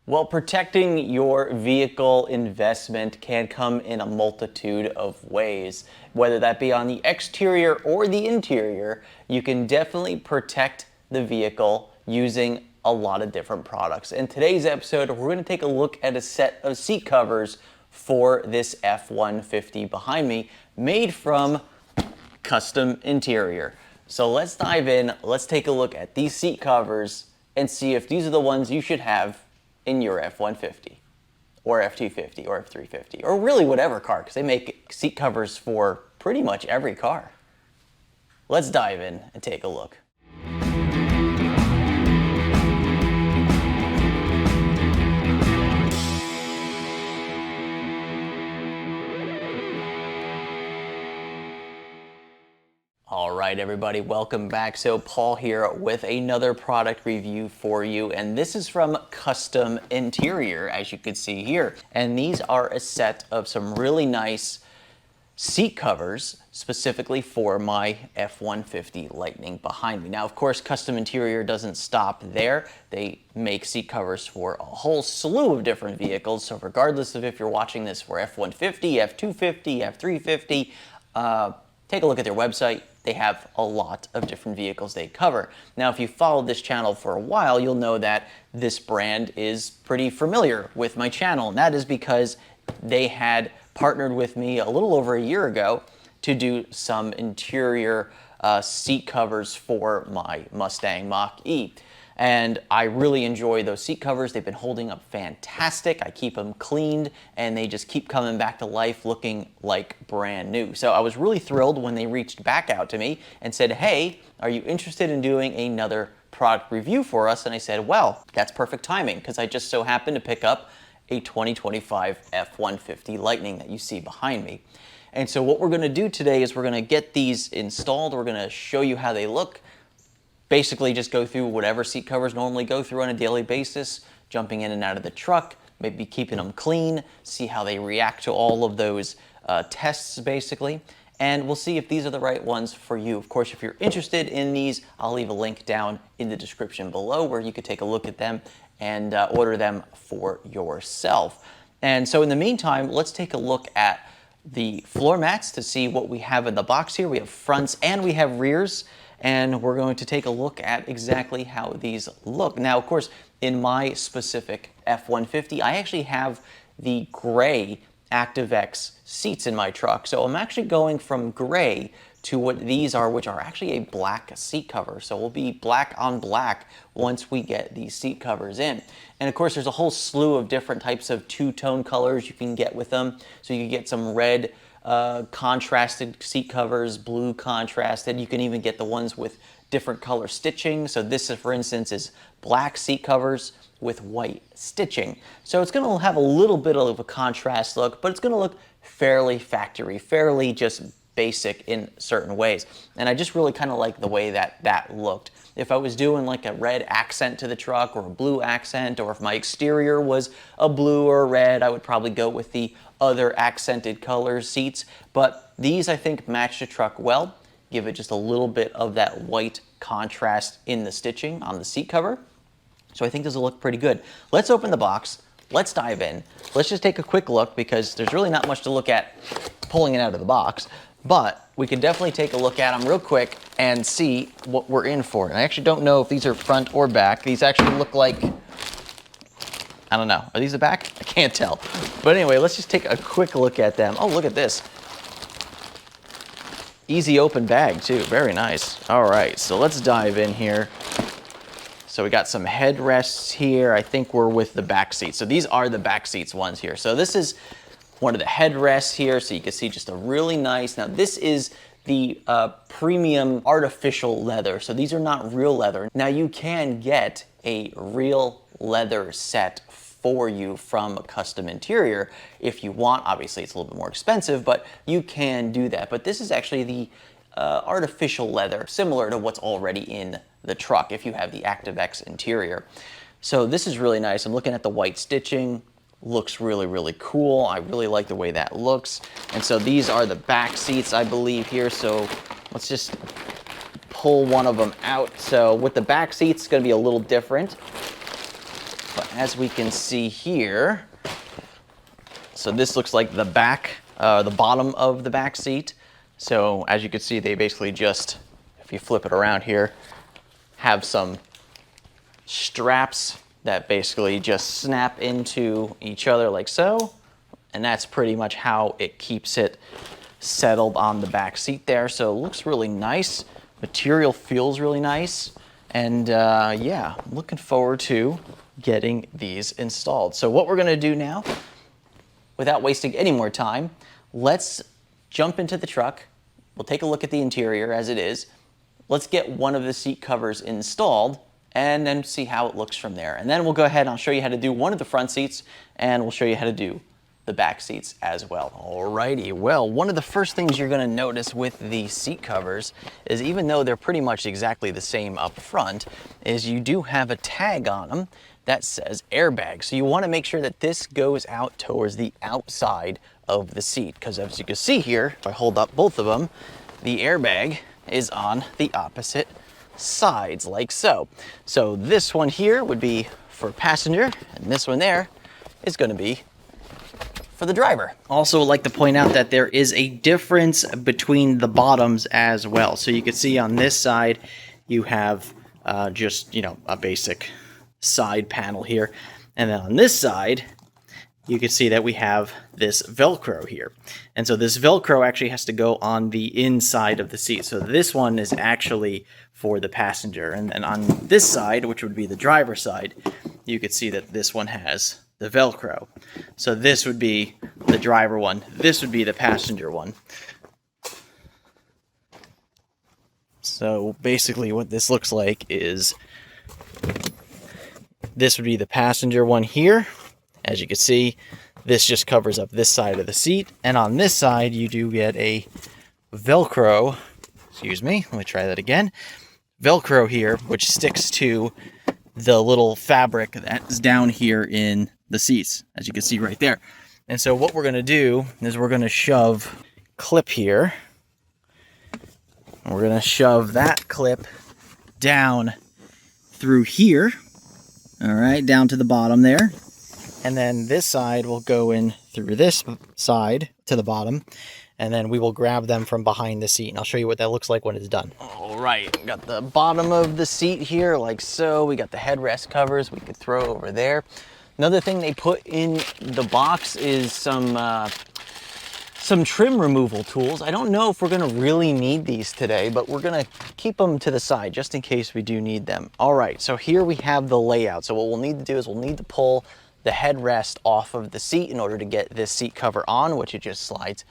Well, protecting your vehicle investment can come in a multitude of ways. Whether that be on the exterior or the interior, you can definitely protect the vehicle using a lot of different products. In today's episode, we're going to take a look at a set of seat covers for this F-150 behind me, made from Kustom Interior. So let's dive in, let's take a look at these seat covers and see if these are the ones you should have in your F-150 or F-250 or F-350 or really whatever car, because they make seat covers for pretty much every car. Let's dive in and take a look. All right, everybody, welcome back. So Paul here with another product review for you, and this is from Kustom Interior, as you can see here. And these are a set of some really nice seat covers specifically for my F-150 Lightning behind me. Now, of course, Kustom Interior doesn't stop there. They make seat covers for a whole slew of different vehicles. So regardless of if you're watching this for F-150, F-250, F-350, take a look at their website. They have a lot of different vehicles they cover. Now, if you followed this channel for a while, you'll know that this brand is pretty familiar with my channel. And that is because they had partnered with me a little over a year ago to do some interior seat covers for my Mustang Mach-E. And I really enjoy those seat covers. They've been holding up fantastic. I keep them cleaned and they just keep coming back to life looking like brand new. So I was really thrilled when they reached back out to me and said, hey, are you interested in doing another product review for us? And I said, well, that's perfect timing because I just so happened to pick up a 2025 F-150 Lightning that you see behind me. And so what we're going to do today is we're going to get these installed. We're going to show you how they look. Basically just go through whatever seat covers normally go through on a daily basis, jumping in and out of the truck, maybe keeping them clean, see how they react to all of those tests basically, and we'll see if these are the right ones for you. Of course, if you're interested in these, I'll leave a link down in the description below where you could take a look at them and order them for yourself. And so in the meantime, let's take a look at the floor mats to see what we have in the box here. We have fronts and we have rears. And we're going to take a look at exactly how these look. Now, of course, in my specific F-150, I actually have the gray ActiveX seats in my truck. So I'm actually going from gray to what these are, which are actually a black seat cover. So we'll be black on black once we get these seat covers in. And of course, there's a whole slew of different types of two-tone colors you can get with them. So you can get some red, contrasted seat covers, blue contrasted. You can even get the ones with different color stitching. So this, for instance, is black seat covers with white stitching. So it's going to have a little bit of a contrast look, but it's going to look fairly factory, fairly just basic in certain ways. And I just really kind of like the way that that looked. If I was doing like a red accent to the truck or a blue accent, or if my exterior was a blue or a red, I would probably go with the other accented color seats. But these, I think, match the truck well, give it just a little bit of that white contrast in the stitching on the seat cover. So I think this will look pretty good. Let's open the box. Let's dive in. Let's just take a quick look because there's really not much to look at pulling it out of the box. But we can definitely take a look at them real quick and see what we're in for. And I actually don't know if these are front or back. These actually look like, I don't know. Are these the back? I can't tell. But anyway, let's just take a quick look at them. Oh, look at this. Easy open bag too. Very nice. All right, so let's dive in here. So we got some headrests here. I think we're with the back seats. So these are the back seats ones here. So this is one of the headrests here, so you can see just a really nice, now this is the premium artificial leather, so these are not real leather. Now you can get a real leather set for you from Kustom Interior if you want. Obviously it's a little bit more expensive, but you can do that. But this is actually the artificial leather, similar to what's already in the truck if you have the ActiveX interior. So this is really nice. I'm looking at the white stitching. Looks really, really cool. I really like the way that looks. And so these are the back seats, I believe, here. So let's just pull one of them out. So with the back seats, it's going to be a little different. But as we can see here, so this looks like the back, the bottom of the back seat. So as you can see, they basically just, if you flip it around here, have some straps that basically just snap into each other like so. And that's pretty much how it keeps it settled on the back seat there. So it looks really nice. Material feels really nice. And yeah, looking forward to getting these installed. So what we're gonna do now, without wasting any more time, let's jump into the truck. We'll take a look at the interior as it is. Let's get one of the seat covers installed and then see how it looks from there. And then we'll go ahead and I'll show you how to do one of the front seats, and we'll show you how to do the back seats as well. Alrighty, well, one of the first things you're gonna notice with the seat covers is, even though they're pretty much exactly the same up front, is you do have a tag on them that says airbag. So you wanna make sure that this goes out towards the outside of the seat, because as you can see here, if I hold up both of them, the airbag is on the opposite sides, like so. So this one here would be for passenger, and this one there is gonna be for the driver. Also, I'd like to point out that there is a difference between the bottoms as well. So you can see on this side, you have just, you know, a basic side panel here. And then on this side, you can see that we have this Velcro here. And so this Velcro actually has to go on the inside of the seat. So this one is actually for the passenger. And then on this side, which would be the driver's side, you could see that this one has the Velcro. So this would be the driver one. This would be the passenger one. So basically what this looks like is, this would be the passenger one here. As you can see, this just covers up this side of the seat. And on this side, you do get a Velcro, excuse me, let me try that again. Velcro here, which sticks to the little fabric that's down here in the seats, as you can see right there. And so what we're gonna do is we're gonna shove clip here. We're gonna shove that clip down through here. All right, down to the bottom there. And then this side will go in through this side to the bottom, and then we will grab them from behind the seat. And I'll show you what that looks like when it's done. All right, we got the bottom of the seat here like so. We got the headrest covers we could throw over there. Another thing they put in the box is some trim removal tools. I don't know if we're gonna really need these today, but we're gonna keep them to the side just in case we do need them. All right, so here we have the layout. So what we'll need to do is we'll need to pull the headrest off of the seat in order to get this seat cover on, which it just slides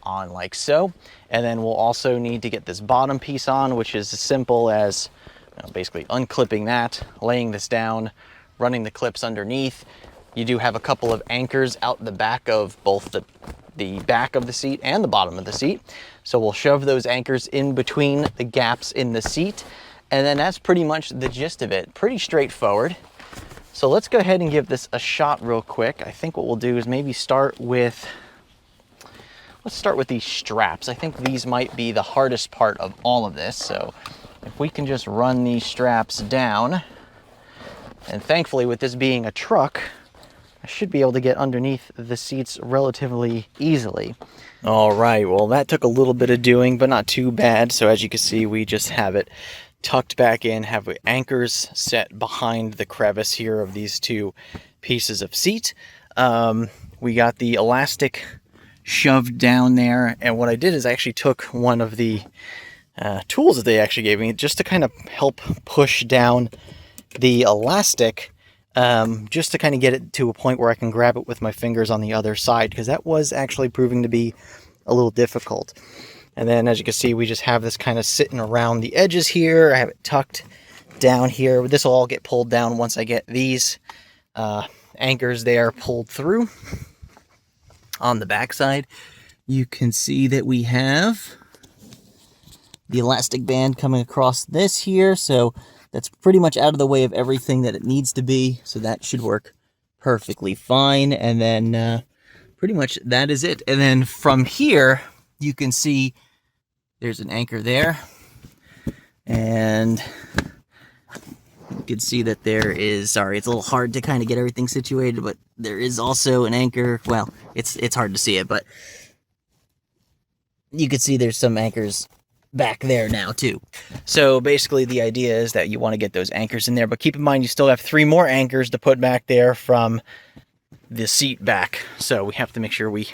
on like so. And then we'll also need to get this bottom piece on, which is as simple as, you know, basically unclipping that, laying this down, running the clips underneath. You do have a couple of anchors out the back of both the back of the seat and the bottom of the seat. So we'll shove those anchors in between the gaps in the seat. And then that's pretty much the gist of it. Pretty straightforward. So let's go ahead and give this a shot real quick. I think what we'll do is maybe start with, let's start with these straps. I think these might be the hardest part of all of this. So if we can just run these straps down, and thankfully with this being a truck, I should be able to get underneath the seats relatively easily. All right, well that took a little bit of doing, but not too bad. So as you can see, we just have it tucked back in, have anchors set behind the crevice here of these two pieces of seat. We got the elastic shoved down there, and what I did is I actually took one of the tools that they actually gave me just to kind of help push down the elastic, just to kind of get it to a point where I can grab it with my fingers on the other side, because that was actually proving to be a little difficult. And then as you can see, we just have this kind of sitting around the edges here. I have it tucked down here. This will all get pulled down once I get these anchors there pulled through. On the back side, you can see that we have the elastic band coming across this here. So that's pretty much out of the way of everything that it needs to be. So that should work perfectly fine. And then pretty much that is it. And then from here, you can see there's an anchor there, and You can see that there is, sorry, it's a little hard to kind of get everything situated, but there is also an anchor. Well, it's hard to see it, but you can see there's some anchors back there now too. So basically the idea is that you want to get those anchors in there, but keep in mind you still have 3 more anchors to put back there from the seat back. So we have to make sure we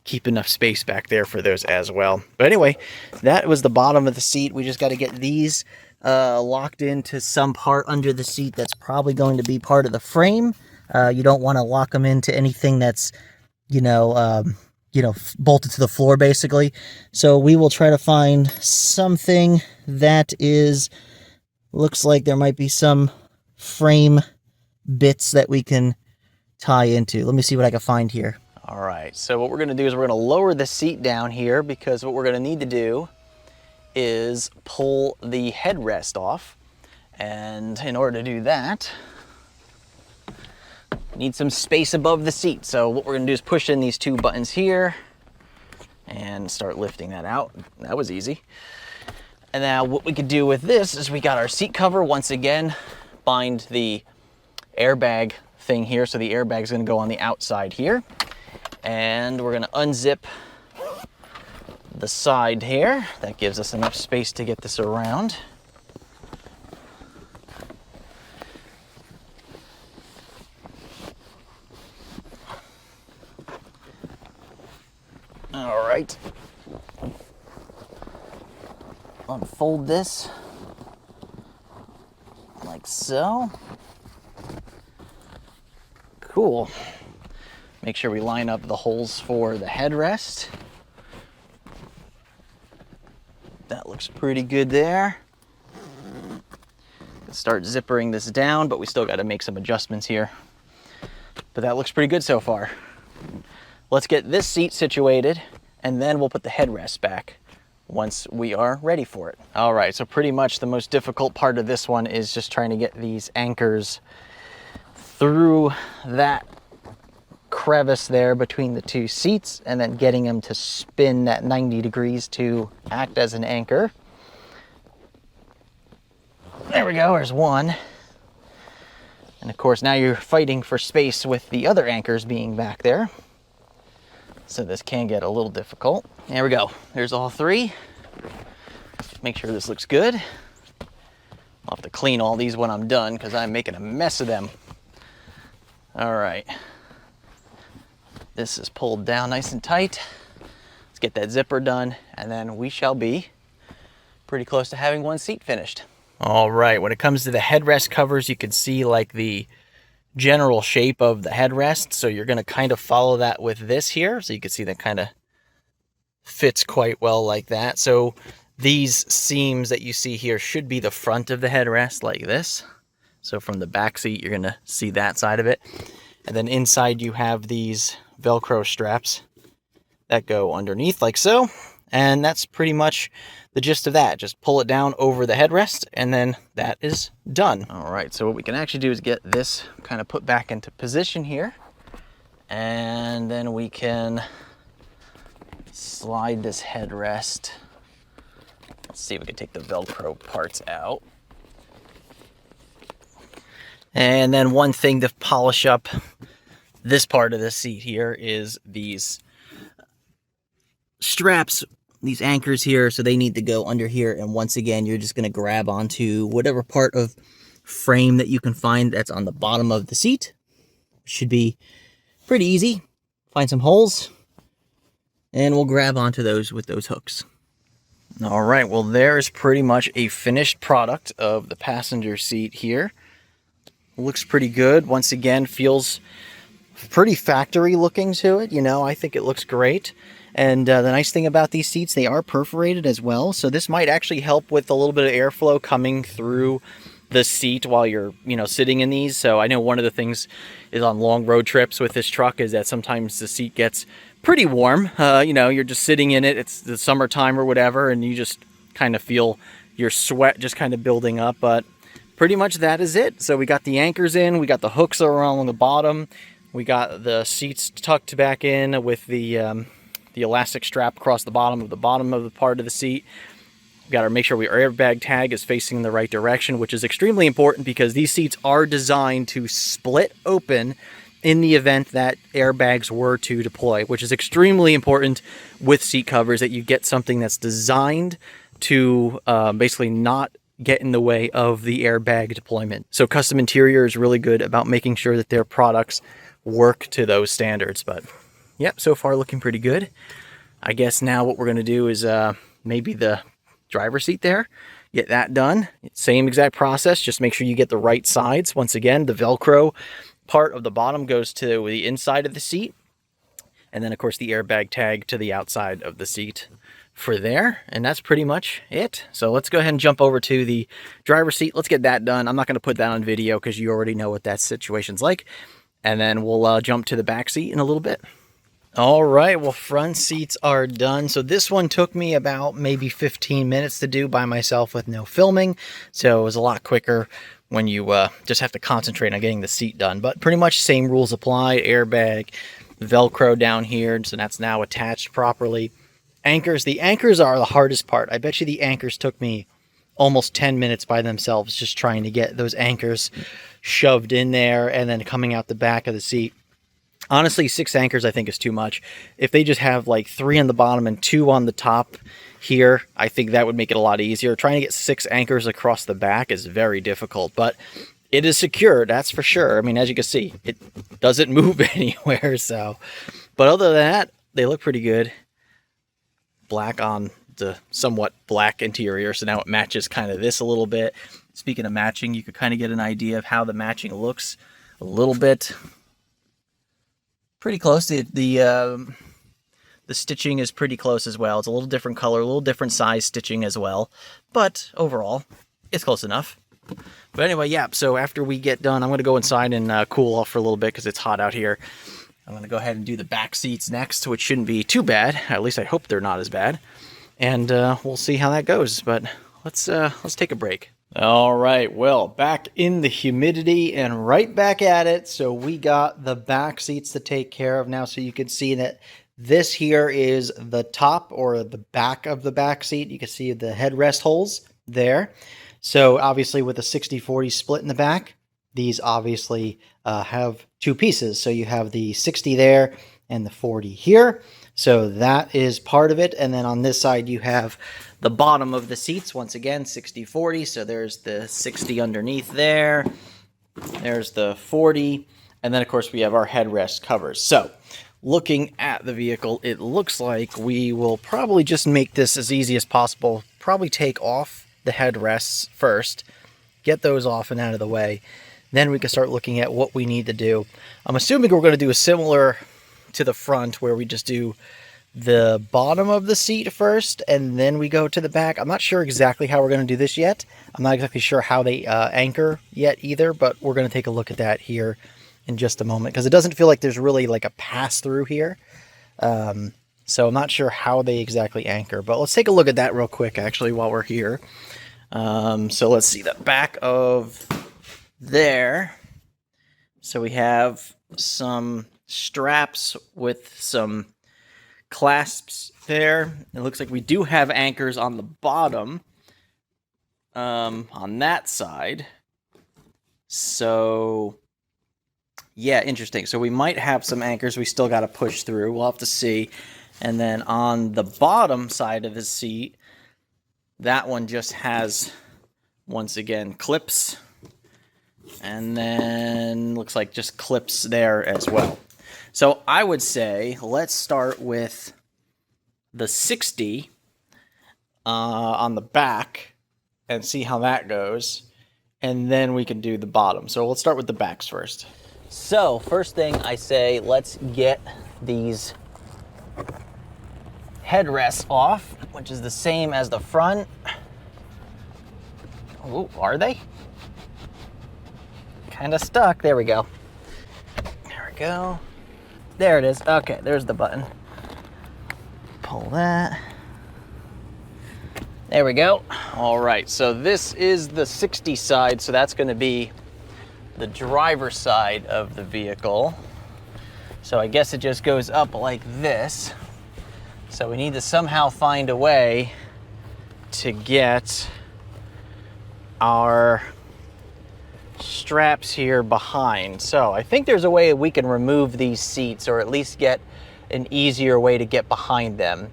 keep enough space back there for those as well. But anyway, that was the bottom of the seat. We just got to get these locked into some part under the seat that's probably going to be part of the frame. You don't want to lock them into anything that's, bolted to the floor basically. So we will try to find something that looks like there might be some frame bits that we can tie into. Let me see what I can find here. All right, so what we're gonna do is we're gonna lower the seat down here, because what we're gonna need to do is pull the headrest off. And in order to do that, need some space above the seat. So what we're gonna do is push in these 2 buttons here and start lifting that out. That was easy. And now what we could do with this is we got our seat cover. Once again, bind the airbag thing here. So the airbag is gonna go on the outside here. And we're gonna unzip the side here. That gives us enough space to get this around. All right. Unfold this like so. Cool. Make sure we line up the holes for the headrest. That looks pretty good there. Let's start zippering this down, but we still got to make some adjustments here. But that looks pretty good so far. Let's get this seat situated, and then we'll put the headrest back once we are ready for it. All right, so pretty much the most difficult part of this one is just trying to get these anchors through that crevice there between the 2 seats, and then getting them to spin at 90 degrees to act as an anchor. There we go, there's one. And of course now you're fighting for space with the other anchors being back there. So this can get a little difficult. There we go, there's all 3. Make sure this looks good. I'll have to clean all these when I'm done because I'm making a mess of them. All right. This is pulled down nice and tight. Let's get that zipper done, and then we shall be pretty close to having one seat finished. All right, when it comes to the headrest covers, you can see like the general shape of the headrest. So you're gonna kind of follow that with this here. So you can see that kind of fits quite well like that. So these seams that you see here should be the front of the headrest like this. So from the back seat, you're gonna see that side of it. And then inside you have these Velcro straps that go underneath like so. And that's pretty much the gist of that. Just pull it down over the headrest, and then that is done. All right, so what we can actually do is get this kind of put back into position here. And then we can slide this headrest. Let's see if we can take the Velcro parts out. And then one thing to polish up this part of the seat here is these straps, these anchors here. So they need to go under here. And once again, you're just going to grab onto whatever part of frame that you can find that's on the bottom of the seat. Should be pretty easy. Find some holes, and we'll grab onto those with those hooks. All right, well, there's pretty much a finished product of the passenger seat here. Looks pretty good. Once again, feels pretty factory looking to it. I think it looks great. And the nice thing about these seats, they are perforated as well. So this might actually help with a little bit of airflow coming through the seat while you're, sitting in these. So I know one of the things is on long road trips with this truck is that sometimes the seat gets pretty warm. You're just sitting in it. It's the summertime or whatever, and you just kind of feel your sweat just kind of building up. But pretty much that is it. So we got the anchors in, we got the hooks around the bottom, we got the seats tucked back in with the elastic strap across the bottom of the part of the seat. We got to make sure our airbag tag is facing the right direction, which is extremely important because these seats are designed to split open in the event that airbags were to deploy, which is extremely important with seat covers, that you get something that's designed to basically not get in the way of the airbag deployment. So Kustom Interior is really good about making sure that their products work to those standards. But yep, so far looking pretty good. I guess now what we're going to do is maybe the driver's seat there, get that done. Same exact process, just make sure you get the right sides. Once again, the Velcro part of the bottom goes to the inside of the seat, and then of course the airbag tag to the outside of the seat for there, and that's pretty much it. So let's go ahead and jump over to the driver's seat. Let's get that done. I'm not going to put that on video because you already know what that situation's like, and then we'll jump to the back seat in a little bit. All right, well, front seats are done. So this one took me about maybe 15 minutes to do by myself with no filming. So it was a lot quicker when you just have to concentrate on getting the seat done. But pretty much same rules apply. Airbag, Velcro down here, so that's now attached properly. Anchors, the anchors are the hardest part. I bet you the anchors took me almost 10 minutes by themselves just trying to get those anchors shoved in there and then coming out the back of the seat. Honestly, 6 anchors I think is too much. If they just have like 3 on the bottom and 2 on the top here, I think that would make it a lot easier. Trying to get 6 anchors across the back is very difficult, but it is secure, that's for sure. I mean, as you can see, it doesn't move anywhere. So, but other than that, they look pretty good. Black on the somewhat black interior, so now it matches kind of this a little bit. Speaking of matching, you could kind of get an idea of how the matching looks a little bit. Pretty close. The stitching is pretty close as well. It's a little different color, a little different size stitching as well, but overall, it's close enough. But anyway, yeah, so after we get done, I'm going to go inside and cool off for a little bit because it's hot out here. I'm going to go ahead and do the back seats next, which shouldn't be too bad. At least I hope they're not as bad. And we'll see how that goes, but let's take a break. All right, well, back in the humidity and right back at it. So we got the back seats to take care of now. So you can see that this here is the top or the back of the back seat. You can see the headrest holes there. So obviously with a 60-40 split in the back, these obviously have 2 pieces. So you have the 60 there and the 40 here. So that is part of it. And then on this side, you have the bottom of the seats. Once again, 60-40. So there's the 60 underneath there. There's the 40. And then, of course, we have our headrest covers. So looking at the vehicle, it looks like we will probably just make this as easy as possible. Probably take off the headrests first. Get those off and out of the way. Then we can start looking at what we need to do. I'm assuming we're going to do a similar to the front where we just do the bottom of the seat first and then we go to the back. I'm not sure exactly how we're going to do this yet. I'm not exactly sure how they anchor yet either, but we're going to take a look at that here in just a moment because it doesn't feel like there's really like a pass through here. So I'm not sure how they exactly anchor, but let's take a look at that real quick actually while we're here. So let's see the back of there. So we have some straps with some clasps there. It looks like we do have anchors on the bottom on that side. So yeah, interesting. So we might have some anchors we still got to push through. We'll have to see. And then on the bottom side of the seat, that one just has, once again, clips. And then looks like just clips there as well. So I would say let's start with the 60 on the back and see how that goes. And then we can do the bottom. So let's start with the backs first. So first thing I say, let's get these headrests off, which is the same as the front. Ooh, are they? Kind of stuck. There we go. There we go. There it is. Okay, there's the button. Pull that. There we go. All right, so this is the 60 side, so that's going to be the driver's side of the vehicle. So I guess it just goes up like this. So we need to somehow find a way to get our straps here behind. So I think there's a way we can remove these seats, or at least get an easier way to get behind them.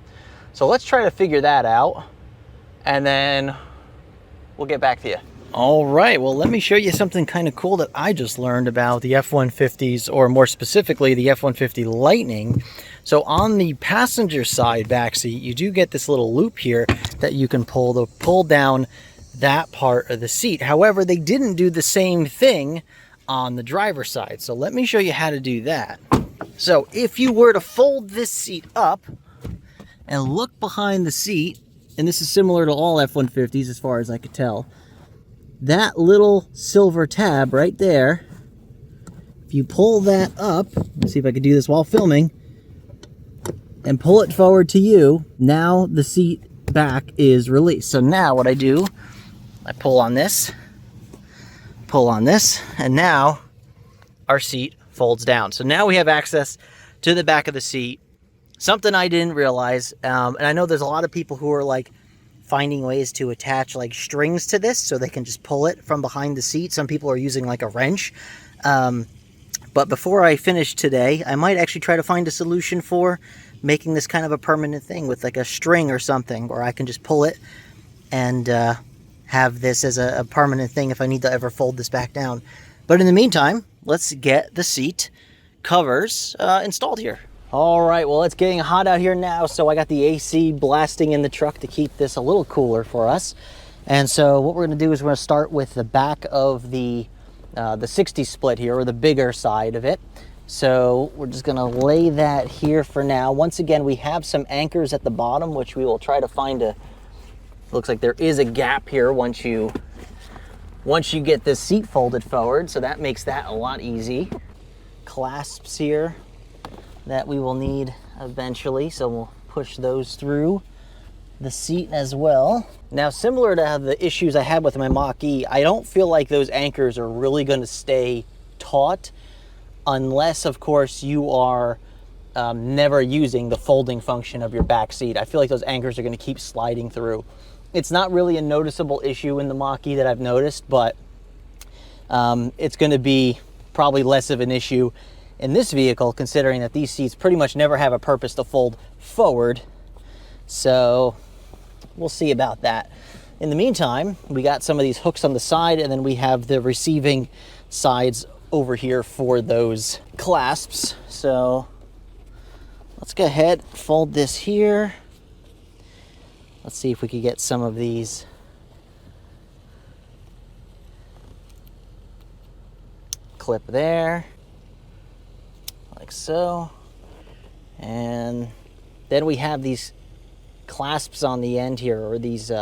So let's try to figure that out, and then we'll get back to you. All right, well, let me show you something kind of cool that I just learned about the F-150s, or more specifically, the F-150 Lightning. So on the passenger side back seat, you do get this little loop here that you can pull to pull down that part of the seat. However, they didn't do the same thing on the driver's side. So let me show you how to do that. So if you were to fold this seat up and look behind the seat, and this is similar to all F-150s as far as I could tell, that little silver tab right there, if you pull that up, let's see if I can do this while filming, and pull it forward to you, now the seat back is released. So now what I do, I pull on this, and now our seat folds down. So now we have access to the back of the seat, something I didn't realize. And I know there's a lot of people who are like finding ways to attach like strings to this so they can just pull it from behind the seat. Some people are using like a wrench. But before I finish today, I might actually try to find a solution for making this kind of a permanent thing with like a string or something, where I can just pull it and have this as a permanent thing if I need to ever fold this back down. But in the meantime, let's get the seat covers installed here. All right, well, it's getting hot out here now, so I got the AC blasting in the truck to keep this a little cooler for us. And so what we're gonna do is we're gonna start with the back of the 60 split here, or the bigger side of it. So we're just gonna lay that here for now. Once again, we have some anchors at the bottom, which we will try to find looks like there is a gap here once you get this seat folded forward, so that makes that a lot easy. Clasps here that we will need eventually, so we'll push those through the seat as well. Now, similar to the issues I had with my Mach-E, I don't feel like those anchors are really going to stay taut, unless, of course, you are never using the folding function of your back seat. I feel like those anchors are going to keep sliding through. It's not really a noticeable issue in the Mach-E that I've noticed, but it's going to be probably less of an issue in this vehicle, considering that these seats pretty much never have a purpose to fold forward. So we'll see about that. In the meantime, we got some of these hooks on the side, and then we have the receiving sides over here for those clasps. So let's go ahead, fold this here. Let's see if we can get some of these clip there, like so. And then we have these clasps on the end here, or these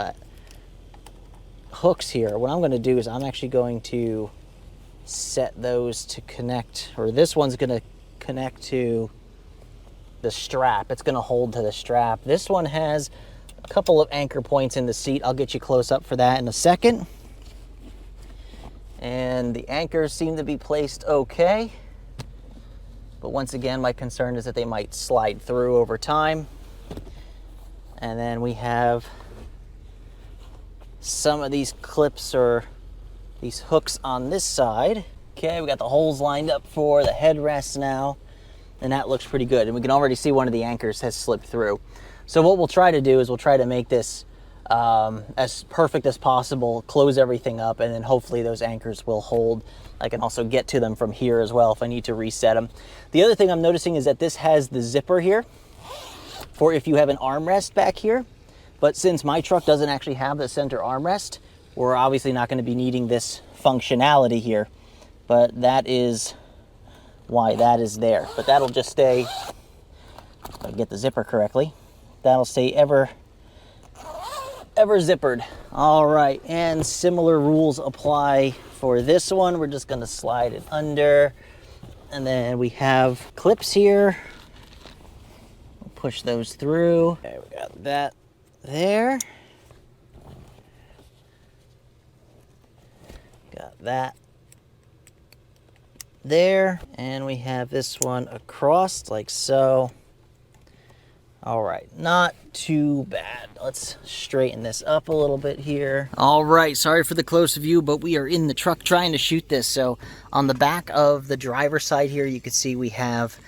hooks here. What I'm going to do is I'm actually going to set those to connect, or this one's going to connect to the strap. It's going to hold to the strap. This one has a couple of anchor points in the seat. I'll get you close up for that in a second. And the anchors seem to be placed okay. But once again, my concern is that they might slide through over time. And then we have some of these clips, or these hooks on this side. Okay, we got the holes lined up for the headrests now, and that looks pretty good. And we can already see one of the anchors has slipped through. So what we'll try to do is we'll try to make this as perfect as possible, close everything up, and then hopefully those anchors will hold. I can also get to them from here as well if I need to reset them. The other thing I'm noticing is that this has the zipper here for if you have an armrest back here. But since my truck doesn't actually have the center armrest, we're obviously not going to be needing this functionality here. But that is why that is there. But that'll just stay, if I get the zipper correctly, that'll stay ever zippered. All right, and similar rules apply for this one. We're just going to slide it under, and then we have clips here. We'll push those through. Okay, we got that there. Got that there, and we have this one across like so. All right, not too bad. Let's straighten this up a little bit here. All right, sorry for the close view, but we are in the truck trying to shoot this. So on the back of the driver's side here, you can see we have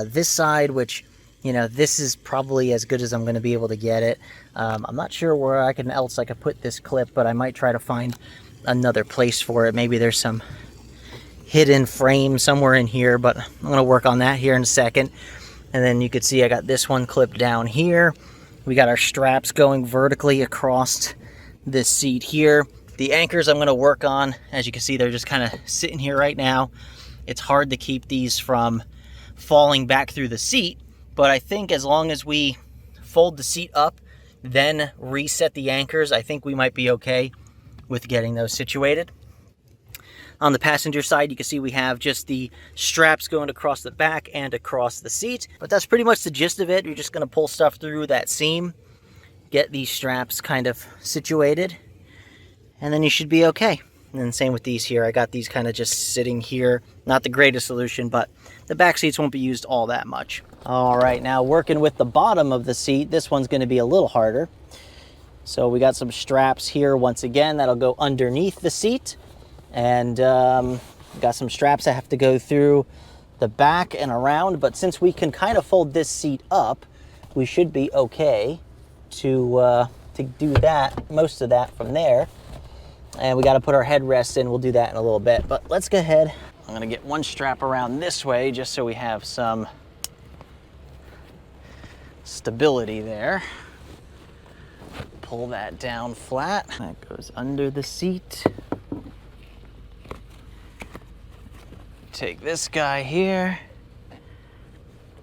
this side, which, you know, this is probably as good as I'm going to be able to get it. I'm not sure where I could put this clip, but I might try to find another place for it. Maybe there's some hidden frame somewhere in here, but I'm going to work on that here in a second. And then you can see I got this one clipped down here. We got our straps going vertically across this seat here. The anchors I'm going to work on, as you can see, they're just kind of sitting here right now. It's hard to keep these from falling back through the seat, but I think as long as we fold the seat up, then reset the anchors, I think we might be okay with getting those situated. On the passenger side, you can see we have just the straps going across the back and across the seat. But that's pretty much the gist of it. You're just going to pull stuff through that seam, get these straps kind of situated, and then you should be okay. And then same with these here. I got these kind of just sitting here. Not the greatest solution, but the back seats won't be used all that much. All right, now working with the bottom of the seat, this one's going to be a little harder. So we got some straps here once again that'll go underneath the seat. And got some straps that have to go through the back and around, but since we can kind of fold this seat up, we should be okay to do that, most of that from there. And we got to put our headrests in. We'll do that in a little bit, but let's go ahead. I'm going to get one strap around this way just so we have some stability there. Pull that down flat. That goes under the seat. Take this guy here,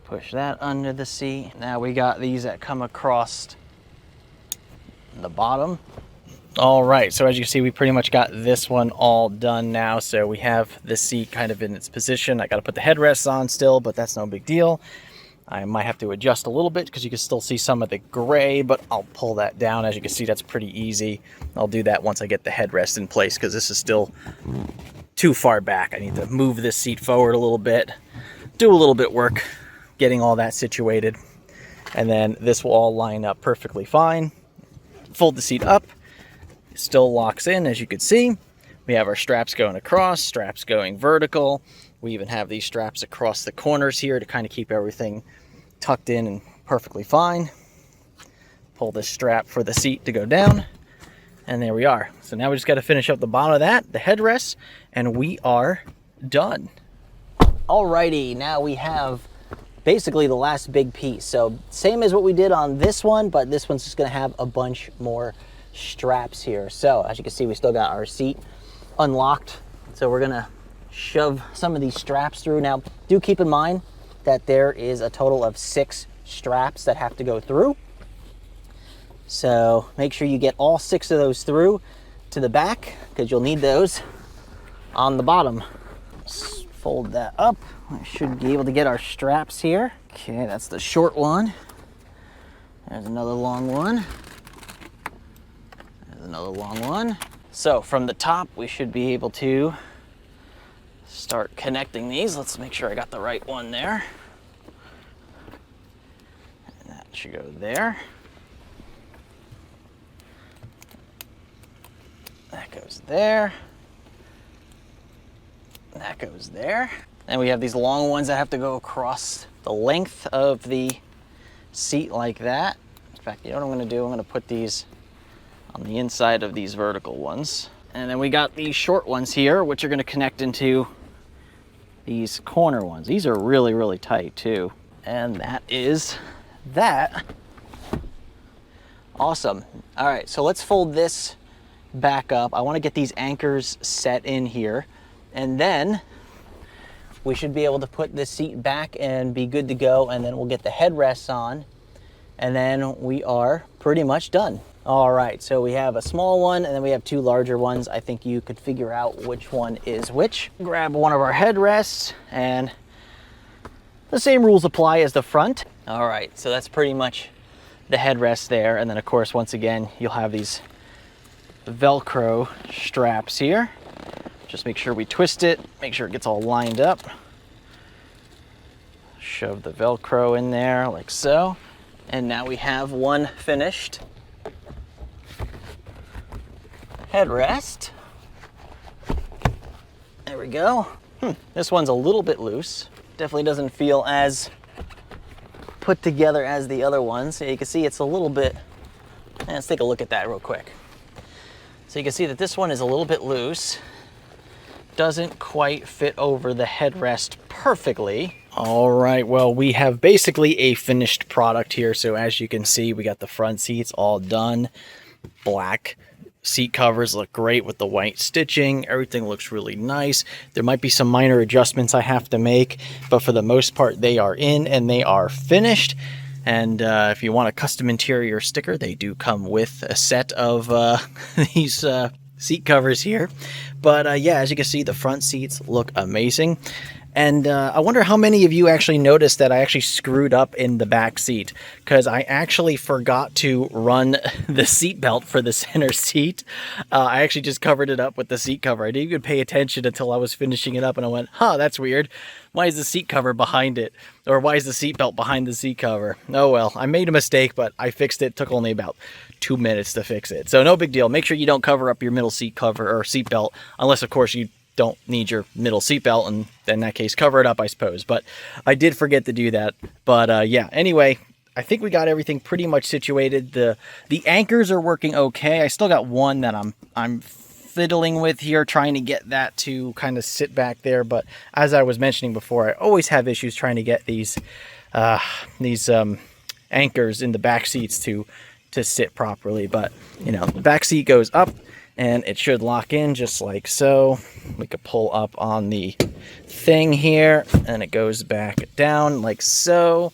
push that under the seat. Now we got these that come across the bottom. All right, so as you can see, we pretty much got this one all done now. So we have the seat kind of in its position. I got to put the headrests on still, but that's no big deal. I might have to adjust a little bit because you can still see some of the gray, but I'll pull that down. As you can see, that's pretty easy. I'll do that once I get the headrest in place because this is still too far back. I need to move this seat forward a little bit, do a little bit work getting all that situated, and then this will all line up perfectly fine. Fold the seat up, it still locks in. As you can see, we have our straps going across, straps going vertical. We even have these straps across the corners here to kind of keep everything tucked in and perfectly fine. Pull this strap for the seat to go down. And there we are. So now we just got to finish up the bottom of that, the headrest, and we are done. Alrighty, now we have basically the last big piece. So same as what we did on this one, but this one's just going to have a bunch more straps here. So as you can see, we still got our seat unlocked. So we're going to shove some of these straps through. Now, do keep in mind that there is a total of 6 straps that have to go through. So make sure you get all 6 of those through to the back because you'll need those on the bottom. Let's fold that up. I should be able to get our straps here. Okay, that's the short one. There's another long one. There's another long one. So from the top, we should be able to start connecting these. Let's make sure I got the right one there. And that should go there. That goes there. That goes there. And we have these long ones that have to go across the length of the seat like that. In fact, you know what I'm going to do? I'm going to put these on the inside of these vertical ones. And then we got these short ones here, which are going to connect into these corner ones. These are really, really tight too. And that is that. Awesome. All right, so let's fold this back up. I want to get these anchors set in here, and then we should be able to put this seat back and be good to go, and then we'll get the headrests on, and then we are pretty much done. All right, so we have a small one and then we have 2 larger ones. I think you could figure out which one is which. Grab one of our headrests, and the same rules apply as the front. All right, so that's pretty much the headrest there, and then of course, once again, you'll have these Velcro straps here. Just make sure we twist it, make sure it gets all lined up. Shove the Velcro in there like so. And now we have one finished headrest. There we go. This one's a little bit loose. Definitely doesn't feel as put together as the other ones. So you can see it's a little bit, let's take a look at that real quick. So you can see that this one is a little bit loose. Doesn't quite fit over the headrest perfectly. All right, well, we have basically a finished product here. So as you can see, we got the front seats all done. Black seat covers look great with the white stitching. Everything looks really nice. There might be some minor adjustments I have to make, but for the most part, they are in and they are finished. And if you want a custom interior sticker, they do come with a set of these seat covers here. But yeah, as you can see, the front seats look amazing. And I wonder how many of you actually noticed that I actually screwed up in the back seat, because I actually forgot to run the seat belt for the center seat. I actually just covered it up with the seat cover. I didn't even pay attention until I was finishing it up, and I went, huh, that's weird. Why is the seat cover behind it? Or why is the seat belt behind the seat cover? Oh well, I made a mistake, but I fixed it. It took only about 2 minutes to fix it. So no big deal. Make sure you don't cover up your middle seat cover or seat belt, unless of course you don't need your middle seatbelt, and in that case, cover it up, I suppose. But I did forget to do that. But yeah, anyway, I think we got everything pretty much situated. The anchors are working okay. I still got one that I'm fiddling with here, trying to get that to kind of sit back there. But as I was mentioning before, I always have issues trying to get these anchors in the back seats to sit properly. But you know, the back seat goes up, and it should lock in just like so. We could pull up on the thing here, and it goes back down like so.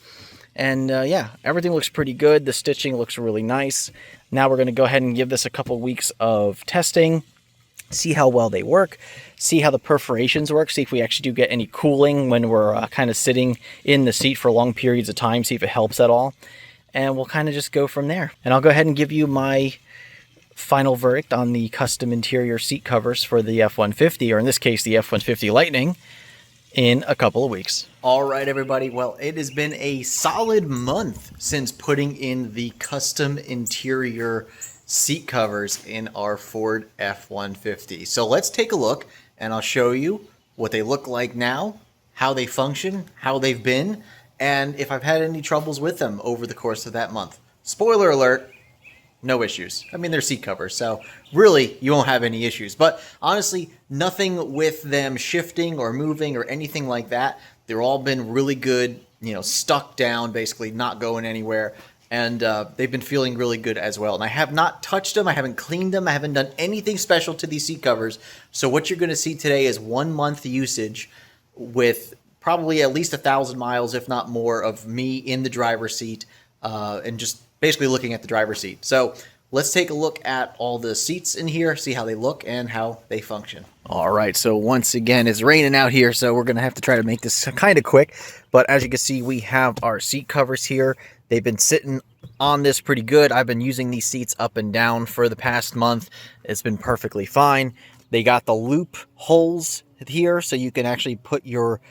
And yeah, everything looks pretty good. The stitching looks really nice. Now we're going to go ahead and give this a couple weeks of testing, see how well they work, see how the perforations work, see if we actually do get any cooling when we're kind of sitting in the seat for long periods of time, see if it helps at all. And we'll kind of just go from there. And I'll go ahead and give you my final verdict on the custom interior seat covers for the F-150, or in this case, the F-150 Lightning, in a couple of weeks. All right, everybody. Well, it has been a solid month since putting in the custom interior seat covers in our Ford F-150. So let's take a look, and I'll show you what they look like now, how they function, how they've been, and if I've had any troubles with them over the course of that month. Spoiler alert, no issues. I mean, they're seat covers, so really you won't have any issues. But honestly, nothing with them shifting or moving or anything like that. They've all been really good, you know, stuck down, basically not going anywhere. And they've been feeling really good as well. And I have not touched them. I haven't cleaned them. I haven't done anything special to these seat covers. So what you're going to see today is 1 month usage with probably at least 1,000 miles, if not more, of me in the driver's seat and just basically looking at the driver's seat. So let's take a look at all the seats in here, see how they look and how they function. All right, so once again, it's raining out here, so we're going to have to try to make this kind of quick. But as you can see, we have our seat covers here. They've been sitting on this pretty good. I've been using these seats up and down for the past month. It's been perfectly fine. They got the loop holes here, so you can actually put your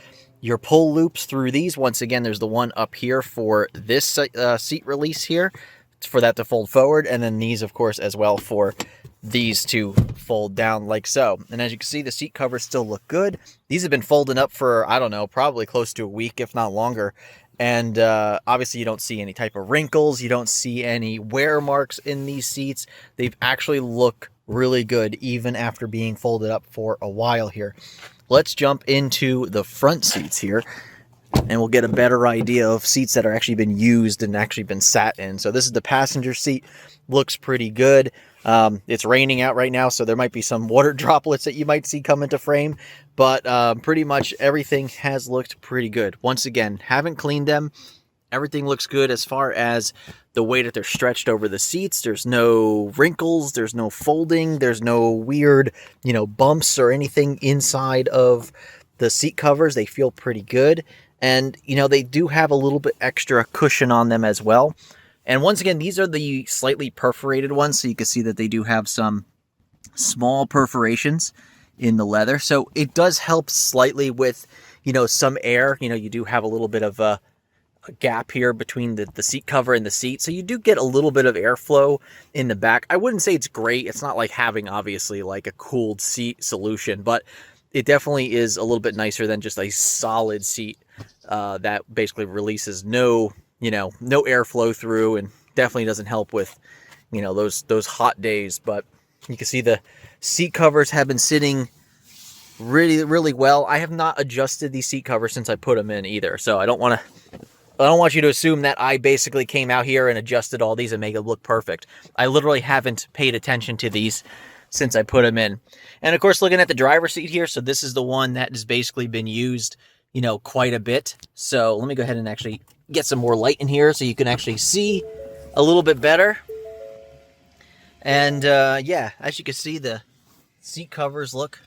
pull loops through these. Once again, there's the one up here for this seat release here, for that to fold forward, and then these, of course, as well for these to fold down like so. And as you can see, the seat covers still look good. These have been folding up for, I don't know, probably close to a week, if not longer. And obviously you don't see any type of wrinkles. You don't see any wear marks in these seats. They've actually look really good even after being folded up for a while here. Let's jump into the front seats here, and we'll get a better idea of seats that are actually been used and actually been sat in. So this is the passenger seat. Looks pretty good. It's raining out right now, so there might be some water droplets that you might see come into frame, but pretty much everything has looked pretty good. Once again, haven't cleaned them. Everything looks good as far as the way that they're stretched over the seats. There's no wrinkles, there's no folding, there's no weird, you know, bumps or anything inside of the seat covers. They feel pretty good. And, you know, they do have a little bit extra cushion on them as well. And once again, these are the slightly perforated ones, so you can see that they do have some small perforations in the leather. So it does help slightly with, you know, some air. You know, you do have a little bit of gap here between the seat cover and the seat, so you do get a little bit of airflow in the back. I wouldn't say it's great. It's not like having, obviously, like a cooled seat solution, but it definitely is a little bit nicer than just a solid seat that basically releases no airflow through, and definitely doesn't help with, those hot days. But you can see the seat covers have been sitting really, really well. I have not adjusted these seat covers since I put them in either, so I don't want you to assume that I basically came out here and adjusted all these and make it look perfect. I literally haven't paid attention to these since I put them in. And of course, looking at the driver's seat here, so this is the one that has basically been used, quite a bit. So let me go ahead and actually get some more light in here so you can actually see a little bit better. And yeah, as you can see, the seat covers look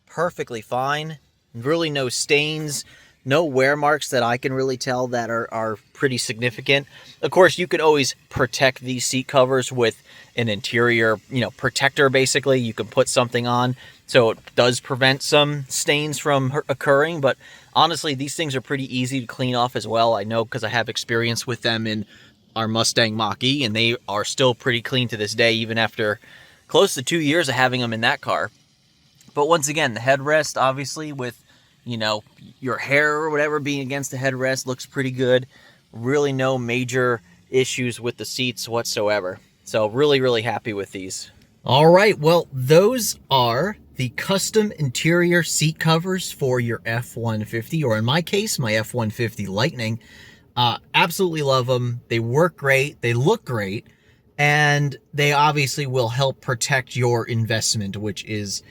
perfectly fine. Really no stains, no wear marks that I can really tell that are pretty significant. Of course, you could always protect these seat covers with an interior, protector. Basically, you can put something on so it does prevent some stains from occurring. But honestly, these things are pretty easy to clean off as well. I know because I have experience with them in our Mustang Mach-E, and they are still pretty clean to this day, even after close to 2 years of having them in that car. But once again, the headrest, obviously, with your hair or whatever being against the headrest, looks pretty good. Really no major issues with the seats whatsoever. So really, really happy with these. All right, well, those are the Kustom Interior seat covers for your F-150, or in my case, my F-150 Lightning. Absolutely love them. They work great. They look great. And they obviously will help protect your investment, which is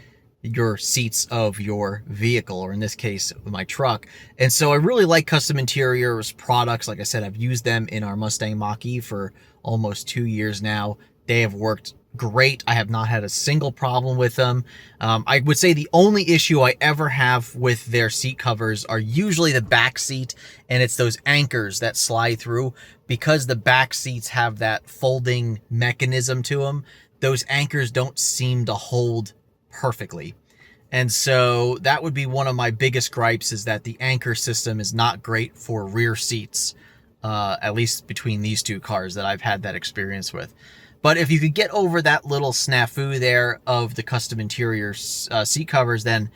your seats of your vehicle, or in this case, my truck. And so I really like Kustom Interior's products. Like I said, I've used them in our Mustang Mach-E for almost 2 years now. They have worked great. I have not had a single problem with them. I would say the only issue I ever have with their seat covers are usually the back seat, and it's those anchors that slide through. Because the back seats have that folding mechanism to them, those anchors don't seem to hold perfectly. And so that would be one of my biggest gripes, is that the anchor system is not great for rear seats, at least between these two cars that I've had that experience with. But if you could get over that little snafu there of the Kustom Interior seat covers, then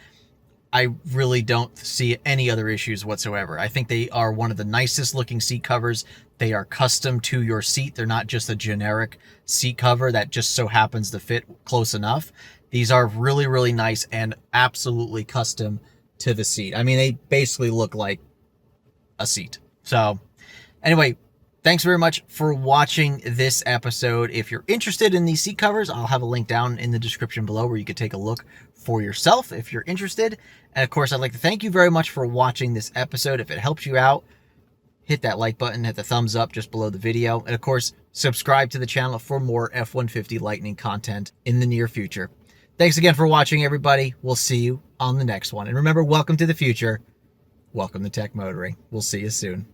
I really don't see any other issues whatsoever. I think they are one of the nicest looking seat covers. They are custom to your seat. They're not just a generic seat cover that just so happens to fit close enough. These are really, really nice and absolutely custom to the seat. I mean, they basically look like a seat. So anyway, thanks very much for watching this episode. If you're interested in these seat covers, I'll have a link down in the description below where you could take a look for yourself if you're interested. And of course, I'd like to thank you very much for watching this episode. If it helps you out, hit that like button, hit the thumbs up just below the video. And of course, subscribe to the channel for more F-150 Lightning content in the near future. Thanks again for watching, everybody. We'll see you on the next one. And remember, welcome to the future. Welcome to Tech Motoring. We'll see you soon.